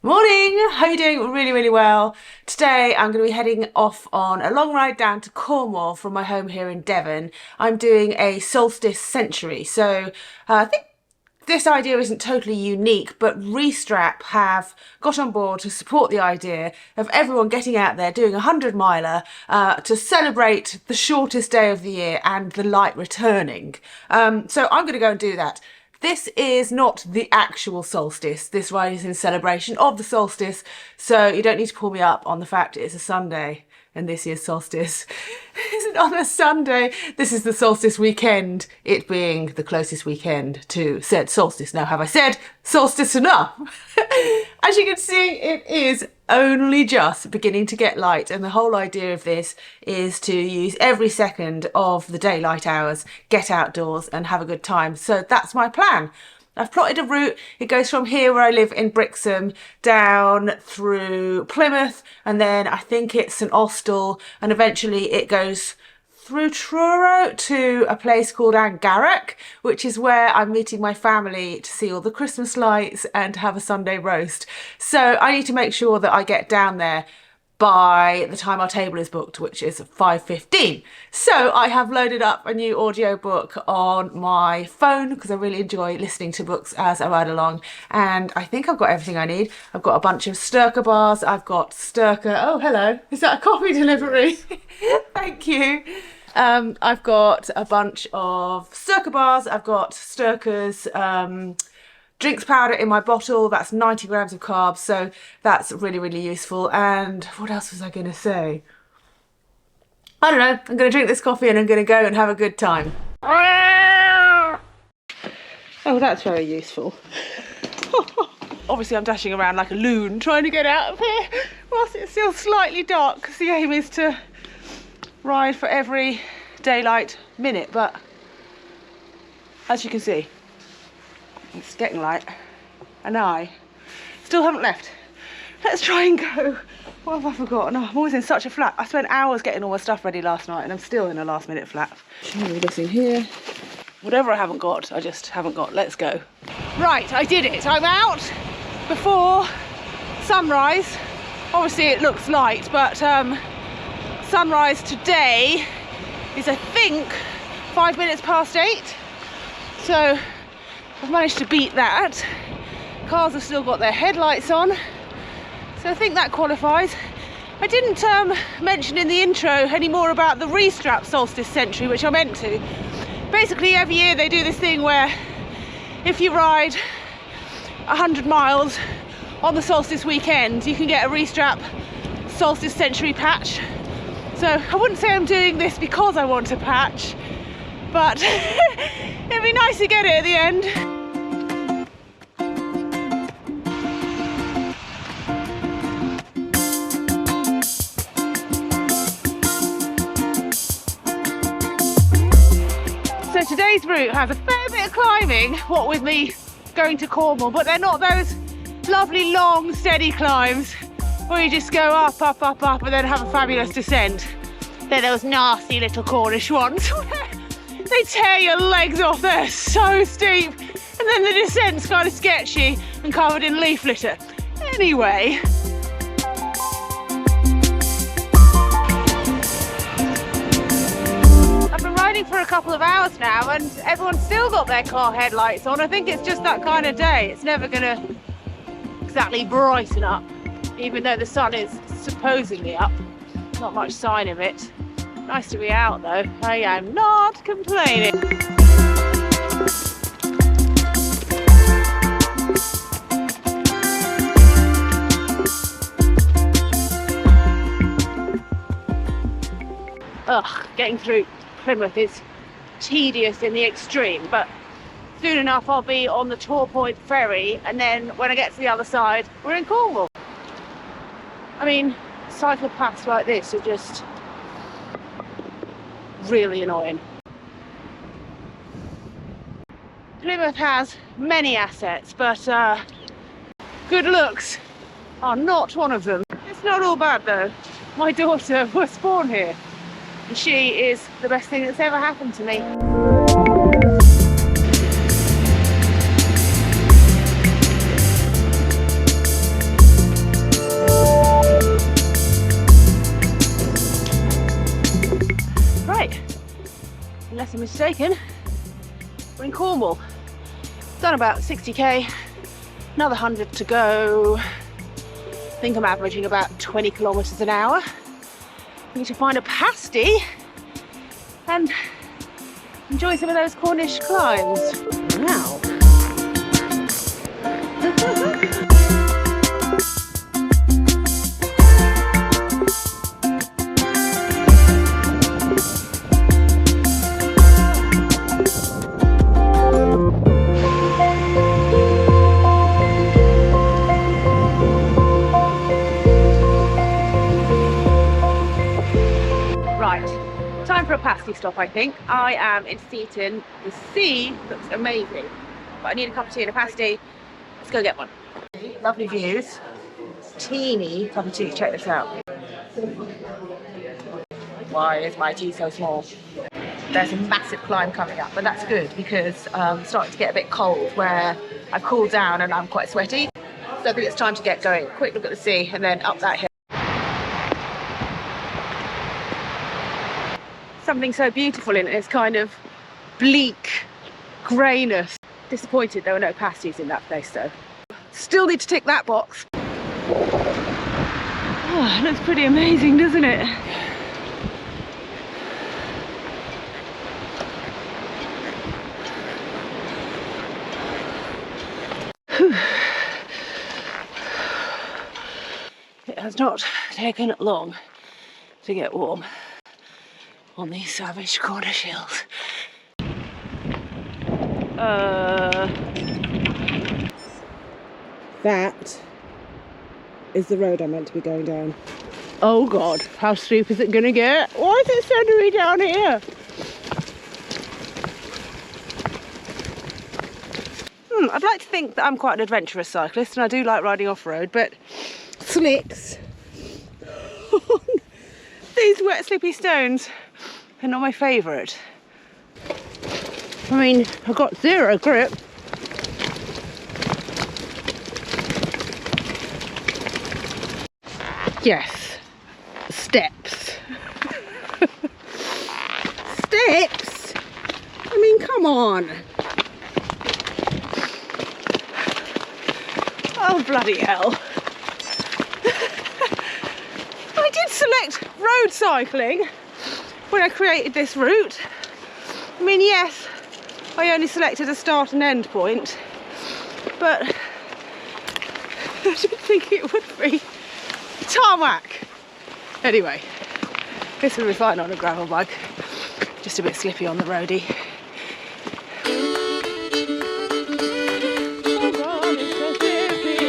Morning! How are you doing? Really, really well. Today I'm going to be heading off on a long ride down to Cornwall from my home here in Devon. I'm doing a Solstice Century, so I think this idea isn't totally unique, but Restrap have got on board to support the idea of everyone getting out there doing a 100-miler to celebrate the shortest day of the year and the light returning. So I'm going to go and do that. This is not the actual solstice. This ride is in celebration of the solstice, so you don't need to pull me up on the fact it's a Sunday and this year's solstice isn't on a Sunday. This is the solstice weekend, it being the closest weekend to said solstice. Now, have I said solstice enough? As you can see, it is only just beginning to get light, and the whole idea of this is to use every second of the daylight hours, get outdoors and have a good time. So that's my plan. I've plotted a route. It goes from here where I live in Brixham down through Plymouth, and then I think it's St Austell, and eventually it goes through Truro to a place called Angarach, which is where I'm meeting my family to see all the Christmas lights and have a Sunday roast. So I need to make sure that I get down there by the time our table is booked, which is 5:15. So I have loaded up a new audiobook on my phone because I really enjoy listening to books as I ride along, and I think I've got everything I need. I've got a bunch of Sturker bars. I've got Sturker. Oh, hello. Is that a coffee delivery? Thank you. I've got a bunch of Sturker bars. I've got Sturker's drinks powder in my bottle. That's 90 grams of carbs, so that's really, really useful. And what else was I going to say? I don't know. I'm going to drink this coffee and I'm going to go and have a good time. Oh, that's very useful. Obviously I'm dashing around like a loon trying to get out of here whilst it's still slightly dark, because the aim is to ride for every daylight minute, but as you can see, it's getting light, and I still haven't left. Let's try and go. What have I forgotten? Oh, I'm always in such a flap. I spent hours getting all my stuff ready last night, and I'm still in a last minute flap. Show me this in here. Whatever I haven't got, I just haven't got. Let's go. Right, I did it. I'm out before sunrise. Obviously it looks light, but sunrise today is, I think, 5 minutes past 8. So I've managed to beat that. Cars have still got their headlights on, so I think that qualifies. I didn't mention in the intro any more about the Restrap Solstice Century, which I meant to. Basically, every year they do this thing where if you ride 100 miles on the solstice weekend, you can get a Restrap Solstice Century patch. So I wouldn't say I'm doing this because I want a patch, but it'd be nice to get it at the end. So today's route has a fair bit of climbing, what with me going to Cornwall, but they're not those lovely long steady climbs where you just go up, up, up, up and then have a fabulous descent. They're those nasty little Cornish ones where they tear your legs off. They're so steep, and then the descent's kind of sketchy and covered in leaf litter. Anyway, I've been riding for a couple of hours now and everyone's still got their car headlights on. I think it's just that kind of day. It's never gonna exactly brighten up, even though the sun is supposedly up. Not much sign of it. Nice to be out though. I am not complaining. Ugh, getting through Plymouth is tedious in the extreme, but soon enough I'll be on the Torpoint ferry, and then when I get to the other side, we're in Cornwall. I mean, cycle paths like this are just really annoying. Plymouth has many assets, but good looks are not one of them. It's not all bad though. My daughter was born here, and she is the best thing that's ever happened to me. be mistaken, we're in Cornwall. Done about 60k, another 100 to go. I think I'm averaging about 20 kilometers an hour. Need to find a pasty and enjoy some of those Cornish climbs. Wow. Time for a pasty stop, I think. I am in Seaton. The sea looks amazing, but I need a cup of tea and a pasty. Let's go get one. Lovely views. Teeny cup of tea. Check this out. Why is my tea so small? There's a massive climb coming up, but that's good because it's starting to get a bit cold where I've cooled down and I'm quite sweaty. So I think it's time to get going. Quick look at the sea and then up that hill. Something so beautiful in its kind of bleak greyness. Disappointed there were no pasties in that place though. Still need to tick that box. Oh, it looks pretty amazing, doesn't it? Whew. It has not taken long to get warm on these savage Cornish hills. That is the road I meant to be going down. Oh God, how steep is it gonna get? Why is it sending me down here? I'd like to think that I'm quite an adventurous cyclist and I do like riding off-road, but slicks on these wet slippy stones are not my favourite. I mean, I've got zero grip. Yes, steps. Steps? I mean, come on. Oh, bloody hell. I did select road cycling when I created this route. I mean, yes, I only selected a start and end point, but I didn't think it would be tarmac. Anyway, this will be fine on a gravel bike, just a bit slippy on the roadie. Oh God, it's so slippy.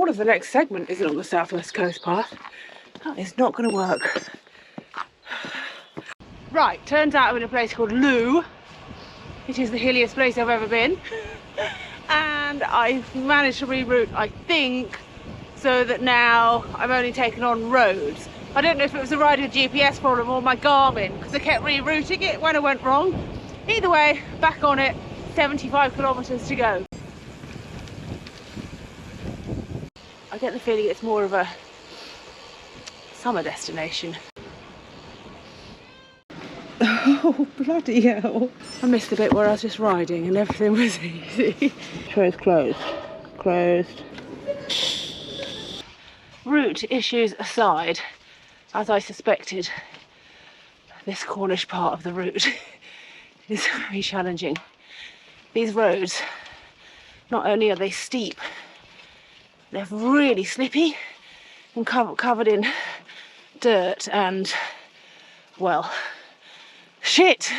The next segment isn't on the southwest coast path. That is not going to work. Right, turns out I'm in a place called Loo. It is the hilliest place I've ever been, and I've managed to reroute, I think, so that now I'm only taking on roads. I don't know if it was a rider GPS problem or my Garmin, because I kept rerouting it when I went wrong. Either way, back on it, 75 kilometers to go. I get the feeling it's more of a summer destination. Oh, bloody hell. I missed the bit where I was just riding and everything was easy. Trail's closed. Closed. Route issues aside, as I suspected, this Cornish part of the route is very challenging. These roads, not only are they steep, they're really slippy and covered in dirt and, well, shit.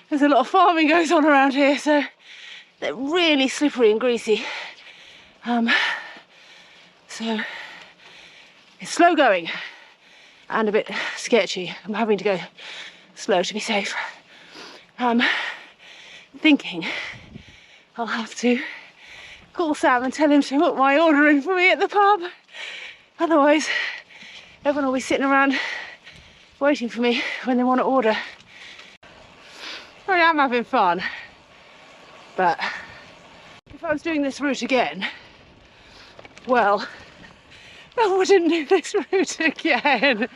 There's a lot of farming goes on around here, so they're really slippery and greasy. So it's slow going and a bit sketchy. I'm having to go slow to be safe. Thinking I'll have to call Sam and tell him to put my order in for me at the pub. Otherwise, everyone will be sitting around waiting for me when they want to order. I am having fun, but if I was doing this route again, well, I wouldn't do this route again.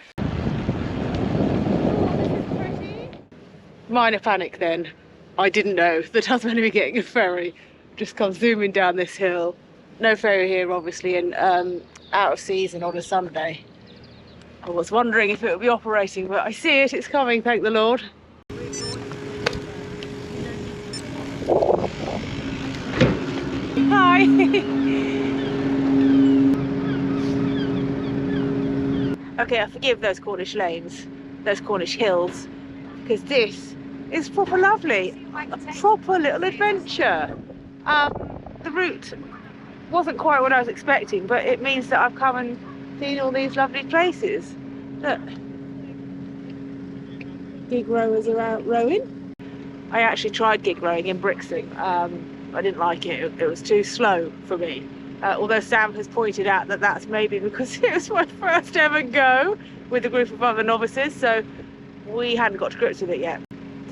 Minor panic then. I didn't know that I was meant to be getting a ferry. Just come zooming down this hill. No ferry here, obviously, and out of season on a Sunday. I was wondering if it would be operating, but I see it, it's coming, thank the Lord. Hi! Okay, I forgive those Cornish lanes, those Cornish hills, because this is proper lovely. A proper little adventure. The route wasn't quite what I was expecting, but it means that I've come and seen all these lovely places. Look, gig rowers are out rowing. I actually tried gig rowing in Brixton. I didn't like it. It was too slow for me. Although Sam has pointed out that that's maybe because it was my first ever go with a group of other novices, so we hadn't got to grips with it yet.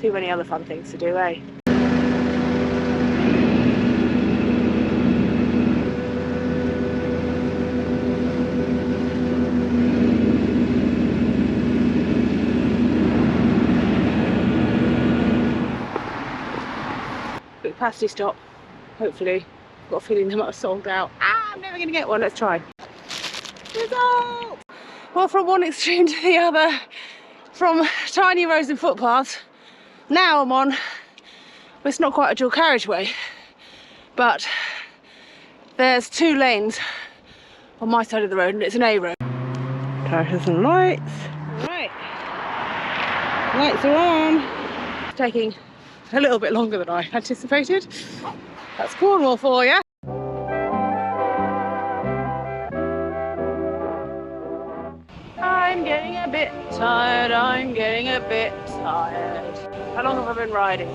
Too many other fun things to do, eh? Quick pasty stop, hopefully. Got a feeling they might have sold out. I'm never going to get one. Let's try. Results! Well, from one extreme to the other, from tiny roads and footpaths, now I'm on, well, it's not quite a dual carriageway, but there's 2 lanes on my side of the road and it's an A road. Tires and lights. Right, lights are on. It's taking a little bit longer than I anticipated. That's Cornwall for you. I'm getting a bit tired, I'm getting a bit tired. How long have I been riding?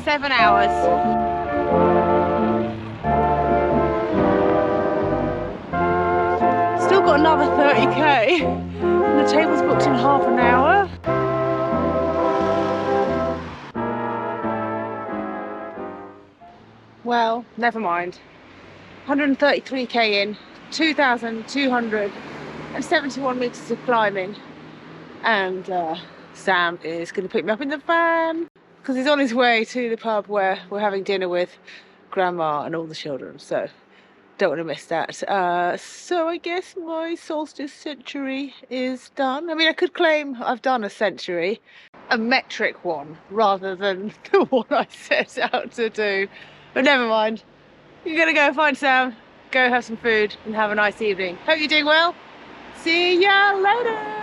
7 hours. Still got another 30k. And the table's booked in half an hour. Well, never mind. 133k in, 2,271 metres of climbing, and Sam is going to pick me up in the van because he's on his way to the pub where we're having dinner with Grandma and all the children, so don't want to miss that. So I guess my Solstice Century is done. I mean, I could claim I've done a century, a metric one, rather than the one I set out to do, but never mind. You're gonna go find Sam, go have some food and have a nice evening. Hope you're doing well. See ya later.